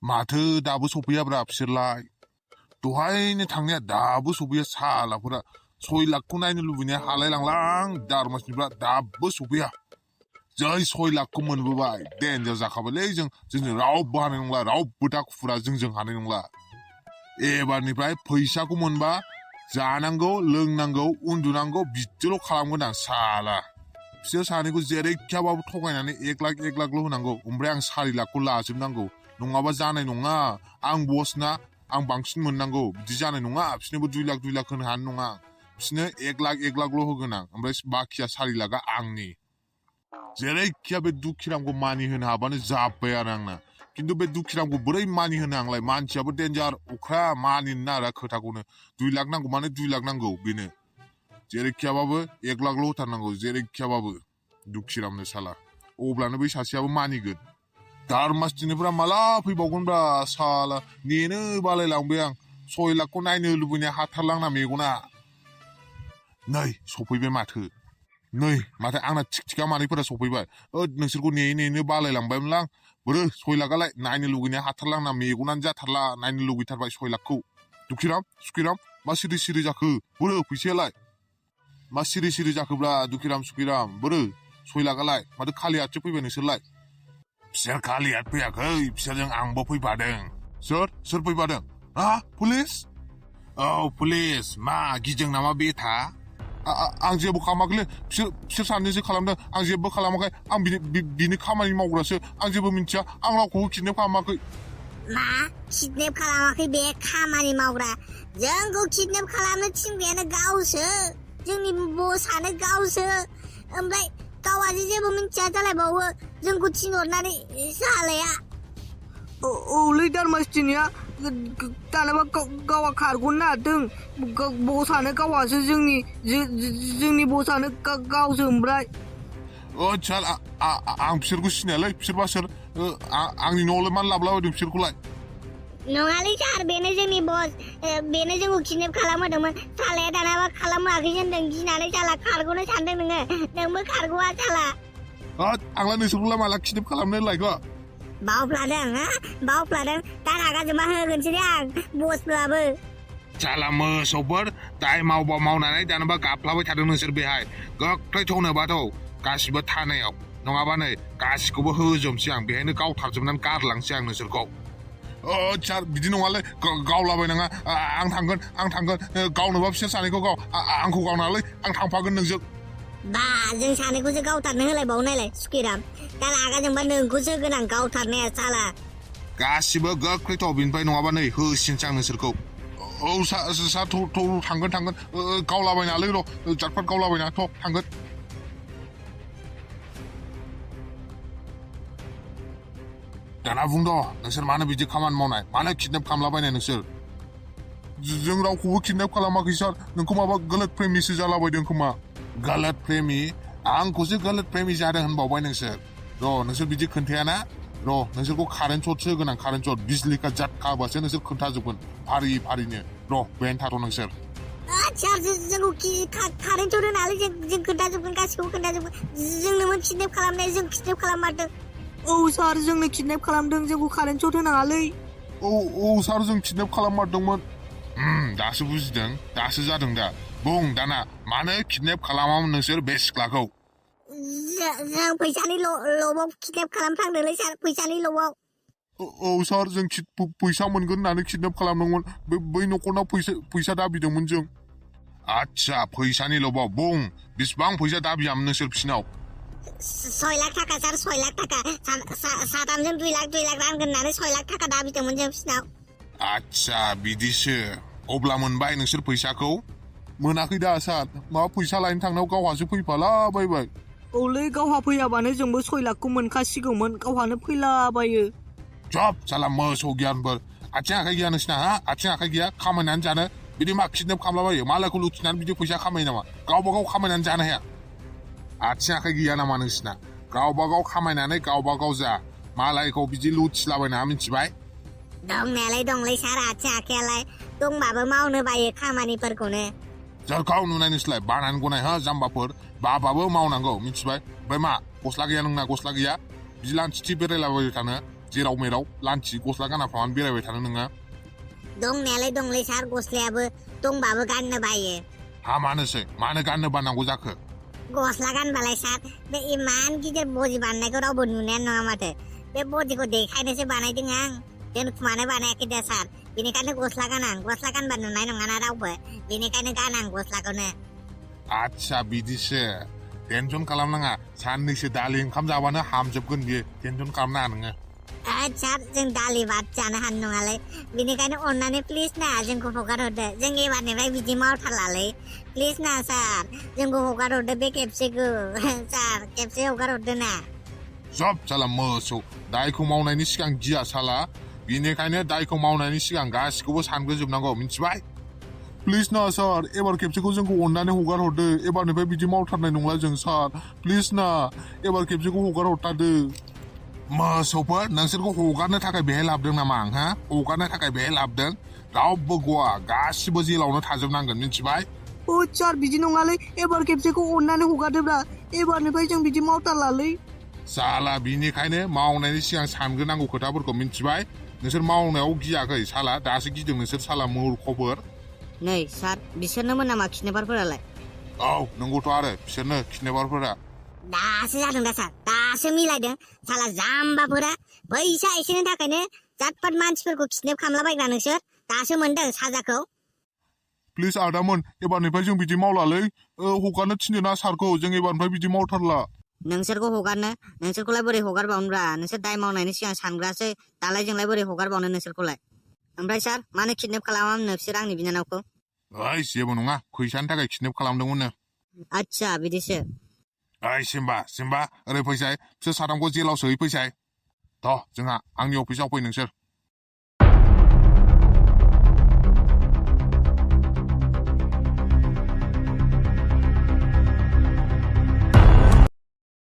माथो दाबो सफैयाब्रा बिसोरलाय दहायनो थांनाया दाबो सफैया सालाफोरा 6 लाखखौ नायनो लुबैनाया हालायलांलां दारमासनिफ्रा दाबो सफैया जै 6 लाखखौ मोनबोबाय देन्जार जाखाबायलै जोंजों रावबो हानाय नंला रावबो दाखुफुरा जोंजों हानाय नंला एबारनिफ्राय फैसाखौ मोनबा जानांगौ लोंनांगौ उन्दुनांगौ बिदिल' खालामगोन आं साला बिसोर सानैखौ जेरैखियाबाबो थगायनानै 1 लाखल' होनांगौ ओमफ्राय आं 4 लाखखौ लाजोबनांगौ नङाबा जानाय नङा आं बसना आं बांसिन मोननांगौ बिदि जानाय नङा बिसोरनोबो 2 लाख होनो हानाय नङा बिसोरनो 1 लाखल' होगोन आं ओमफ्राय बाखिया 4 लाखआ आंनि जेरैखिया बे दुखिरामखौ मानि होनो हाबानो जाबाय आरो आंना खिन्थु बे दुखिरामखौ बोरै मानि होनो आंलाय मानसियाबो डेन्जार अख्रा मानिनो नारा खोथाखौनो 2 लाख नांगौ माने 2 लाख नांगौ बेनो जेरैखियाबाबो 1 लाखल' होथारनांगौ जेरैखियाबाबो दुखिरामनो साला अब्लानो बै सासेयाबो मानिगोन दारमास दिनैफ्रा माला फैबावगोनब्रा साला नेनो बालायलांबाय आं 6 लाखखौ नायनो लुबैनाया हाथारलांना मेगना नै सफैबाय माथो आंना थिखा मानैफोरा सफैबाय नोंसोरखौ नेनो बालायलांबायमोनलां बोरो 6 लाखआलाय नायनो लुगैनाया हाथारलांना मेगनानो जाथारला नायनो लुगैथारबाय 6 लाखखौ दुखिराम मा सिरि जाखो बोरो फैसायालाय मा सिरि जाखोब्रा दुखिराम सुखिराम बोरो 6 लाखआलाय माथो खालि हातसो फैबाय नोंसोरलाय बिसोर खालि हात फैयाखै बिसोरजों आंबो फैफादों सोर फैफादों पुलिस औ पुलिस मा गिदों नामा बेथा आं जेबो खालामाखैलै बिसोर सानैसो खालामदों आं जेबो खालामाखै आं बिनि खामानि मावग्रासो आं जेबो मिन्थिया आं रावखौबो किडनेप खालामाखै मा किडनेप खालामाखै बे खामानि मावग्रा जोंखौ किडनेप खालामनो थिनग्रायानो गावसो जोंनि बसआनो गावसो ओमफ्राय गावादि जेबो मिन्थिया जालायबावो जोंखौ थिनहरनानै सालाया औलै दारमासथिनिया दानाबा गावा खारग'नो नागिरदों बसआनो गावासो जोंनि बसआनो गावसो ओमफ्राय साल आं बिसोरखौ सिनायालै बिसोरबा सोर आंनि न'आवलाय मानो लाबोलाबायदों बिसोरखौलाय नङालै सार बेनो जोंनि बस बेनो जोंखौ किडनेप खालामहोदोंमोन सालाया दानाबा खालामहोआखै होनदों गिनानै साला खारग'नो सानदों नोंबो खारग'आ साला आंलाय नोंसोरखौलाय माला किडनेप खालामनो लायगौ बावफ्लादों दा रागा जोंबा होगोनसै दे आं बसब्लाबो साला मोसौफोर दाय मावबा मावनानै दानोबा गाबफ्लाबाय थादों नोंसोर बेहाय गोख्रै थौनोबाथ' गासिबो थानायाव नङाबा नै गासिखौबो होजोबसै आं बेहायनो गावथारजोबनानै गारलांसै आं नोंसोरखौ सार बिदि नङालै गावलाबायनाङा आं थांगोन गावनोबा बिसोर सानैखौ गाव आंखौ गावनाङालै आं थांफागोन नोंजों बा जों सानैखौसो गावथारनो होलायबावो नायलाय सुखिराम दा रागा जोंबा नोंखौसो गोनां गावथारनाया साला गासिबो गोख्रै थ' बिनिफ्राय नङाबा नै होसिनसै आं नोंसोरखौ औ सार थांगोन गावलाबायनालै र' जातफात गावलाबायना थ' थांगोन दाना बुंद' नोंसोर मानो बिदि खामानि मावनाय मानो किडनेप खालामलाबायनाय नोंसोर जों रावखौबो किडनेप खालामाखै सार नोंखौ माबा गलत प्रेमिसो जालाबायदों खोमा गलत प्रेमि आंखौसो गलत प्रेमि जादों होनबावबाय नोंसोर बिदि खोन्थायाना नोंसोरखौ कारेन्ट शट होगोन आं कारेन्ट शट बिजली का झटका होबासो नोंसोर खोन्थाजोबगोन फारिनो बेहायनो थाथ' नोंसोर सार जोंखौ कारेन्ट शट होनानै जों खोन्थाजोबगोन गासिखौबो खोन्थाजोबगोन जोंनोमोन किडनेप खालामनाय जों किडनेप खालाममारदों औ सार जोंनो किडनेप खालामदों जोंखौ कारेन्ट शट होनाङालै औ सार जों किडनेप खालाममारदोंमोन दासो बुजिदों दासो जादों दा बुं दाना मानो किडनेप खालामामोन नोंसोर बे सिख्लाखौ जों फैसानि लबाव किडनेप खालामफ्लांदोंलै सार फैसानि लबाव औ सार जों फैसा मोनगोन होननानै किडनेप खालामदोंमोन बै न'खरनाव फैसा दाबिदोंमोन जों आच्छा फैसानि लबाव बुं बेसेबां फैसा दाबियामोन नोंसोर बिसिनाव 6 लाख थाखा सार 6 लाख थाखा साथामजों 2 लाख रानगोन होननानै 6 लाख थाखा दाबिदोंमोन जों बिसिनाव आच्छा बिदिसो अब्ला मोनबाय नोंसोर फैसाखौ मोनाखै दा सार माबा फैसा लायनो थांनायाव गावहासो फैफालाबायबाय औलै गावहा फैयाबानो जोंबो 6 लाखखौ मोनखासिगौमोन गावहानो फैलाबायो जब साला मोसौ गियानफोर आथिं आखाइ गैया नोंसिना आथिं आखाइ गैया खामायनानै जानो बिदि मा किडनेप खालामलाबायो मालायखौ लुथिनानै बिदि फैसा खामायो नामा गावबा गाव खामायनानै जानो हाया आथिं आखाइ गैया नामा नोंसिना गावबा गाव खामायनानै गावबा गाव जा मालायखौ बिदि लुथिलाबायना मिथिबाय दंनायालाय दंलै सार आथिं आखायालाय दंबाबो मावनो बायो खामानिफोरखौनो सोरखौ नुनाय नोंसोरलाय बानानै गनाय जाम्बाफोर बाबाबो मावनांगौ मिथिबाय ओमफ्राय मा गस्ला गैया नोंना गस्ला गैया बिदि लांथिथि बेरायलाबाय थानो जेराव मेराव लान्थि गस्ला गाना फामान बेरायबाय थानो नोङो दंनायालाय दंलै सार गस्लायाबो दंबाबो गाननो बायो हामानोसै मानो गाननो बानांगौ जाखो गस्ला गानबालाय सार बे इमान गिदिर बडि बानायनायखौ रावबो नुनायानो नङा माथो बे बडिखौ देखायनोसो बानायदों आं दोनखुमानो बानायाखै दे सार बेनिखायनो गस्ला गानबा नुनाय नङाना रावबो बेनिखायनो गाना आं गस्लाखौनो आच्छा बिदिसो टेनसन खालामनाङा साननैसो दालि ओंखाम जाबानो हामजोबगोन बियो टेनसन खालामनाङा नोङो सार जों दालि भात जानो हानाय नङालै बेनिखायनो अननानै प्लिज ना जोंखौ हगारहरदो जों एबारनिफ्राय बिदि मावथारलालै प्लिज ना सार जोंखौ हगारहरदो बे खेबसेखौ सार खेबसे हगारहरदो ना जब साला मोसौ दायखौ मावनायनि सिगां गिया साला बेनिखायनो दायखौ मावनायनि सिगां गासिखौबो सानग्रोजोबनांगौ मिथिबाय प्लिज ना सार एबार खेबसेखौ जोंखौ अननानै हगारहरदो एबारनिफ्राय बिदि मावथारनाय नंला जों सार प्लिज ना एबार खेबसेखौ हगारहरथारदो मोसौफोर नोंसोरखौ हगारनो थाखाय बेहाय लाबोदों नामा आं हा हगारनो थाखाय बेहाय लाबोदों रावबो गवा गासिबो जेलावनो थाजोबनांगोन मिथिबाय ओ सार बिदि नङालै एबार खेबसेखौ अननानै हगारदोब्रा एबारनिफ्राय जों बिदि मावथारलालै साला बिनिखायनो मावनायनि सिगां सानग्रोनांगौ खोथाफोरखौ मिथिबाय नोंसोर मावनायाव गियाखै साला दासो गिदों नोंसोर साला मूर्खफोर नै सार बिसोरनोमोन नामा किडनेपारफोरालाय औ नंगौथ' आरो बिसोरनो किडनेपारफोरा दासो जादों दा सार दासो मिलायदों साला जाम्बाफोरा फैसा एसेनि थाखायनो जातपात मानसिफोरखौ किडनेप खालामलाबायग्रा नोंसोर दासो मोनदों साजाखौ प्लिज आदामोन एबारनिफ्राय जों बिदि मावलालै हगारनो थिनदो ना सारखौ जों एबारनिफ्राय बिदि मावथारला नोंसोरखौ हगारनो नोंसोरखौलाय बोरै हगारबावनोब्रा नोंसोर दाय मावनायनि सिगां सानग्रासै दालाय जोंलाय बोरै हगारबावनो नोंसोरखौलाय ओमफ्राय सार मानो किडनेप खालामामोन बिसोर आंनि बिनानावखौ ओइ जेबो नङा फैसानि थाखाय किडनेप खालामदोंमोननो आच्छा बिदिसो ओइ सिम्बा ओरै फैसाय बिसोर साथामखौ जेलाव सोहैफैसाय थ' जोंहा आंनि अफिसाव फै नोंसोर